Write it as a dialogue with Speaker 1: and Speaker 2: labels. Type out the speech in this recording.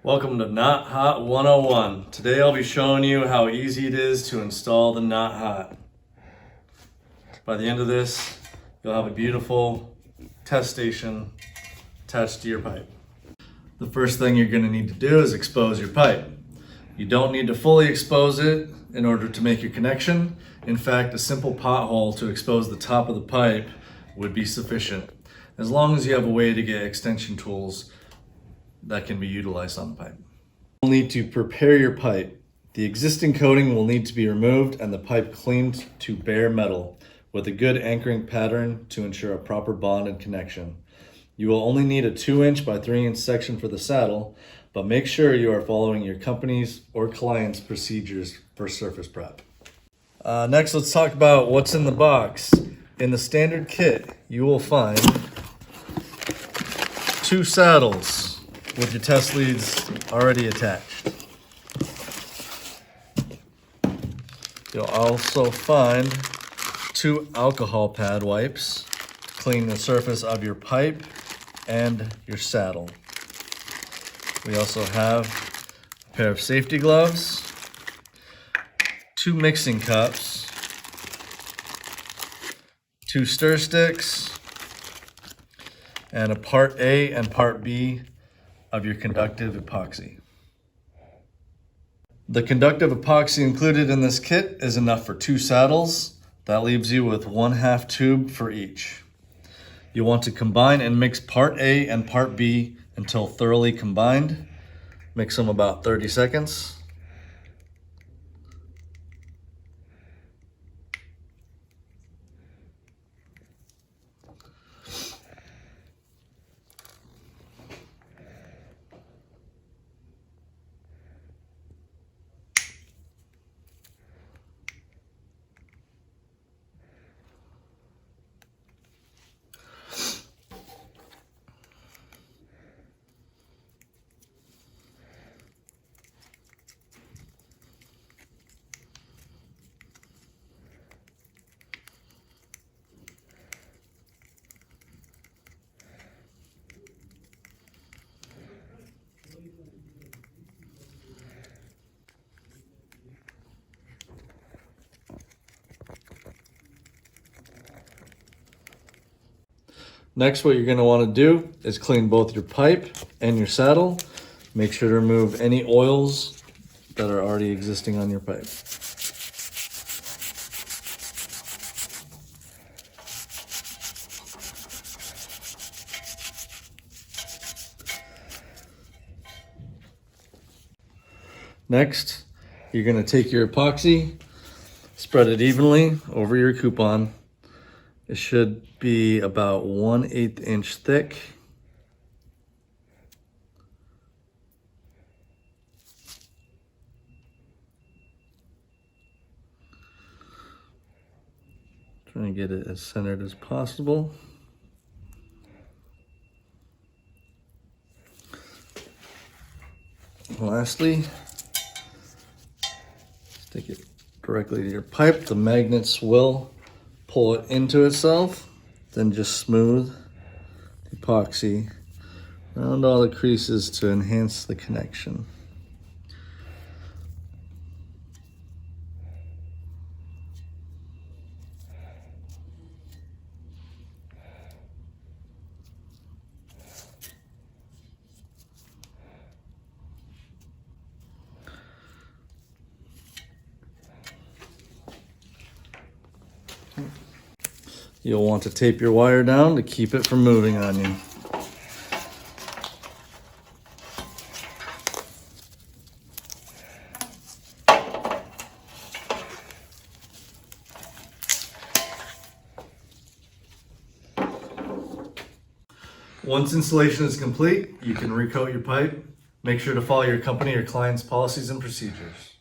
Speaker 1: Welcome to Not Hot 101. Today I'll be showing you how easy it is to install the Not Hot. By the end of this, you'll have a beautiful test station attached to your pipe. The first thing you're going to need to do is expose your pipe. You don't need to fully expose it in order to make your connection. In fact, a simple pothole to expose the top of the pipe would be sufficient, as long as you have a way to get extension tools that can be utilized on the pipe. You'll need to prepare your pipe. The existing coating will need to be removed and the pipe cleaned to bare metal with a good anchoring pattern to ensure a proper bond and connection. You will only need a 2-inch by 3-inch section for the saddle, but make sure you are following your company's or client's procedures for surface prep. Next, let's talk about what's in the box. In the standard kit, you will find 2 saddles with your test leads already attached. You'll also find 2 alcohol pad wipes to clean the surface of your pipe and your saddle. We also have a pair of safety gloves, 2 mixing cups, 2 stir sticks, and a part A and part B of your conductive epoxy. The conductive epoxy included in this kit is enough for 2 saddles. That leaves you with 1/2 tube for each. You want to combine and mix part A and part B until thoroughly combined. Mix them about 30 seconds. Next, what you're going to want to do is clean both your pipe and your saddle. Make sure to remove any oils that are already existing on your pipe. Next, you're going to take your epoxy, spread it evenly over your coupon. It should be about 1/8 inch thick. Trying to get it as centered as possible. Lastly, stick it directly to your pipe. The magnets will pull it into itself, then just smooth the epoxy around all the creases to enhance the connection. You'll want to tape your wire down to keep it from moving on you. Once installation is complete, you can recoat your pipe. Make sure to follow your company or client's policies and procedures.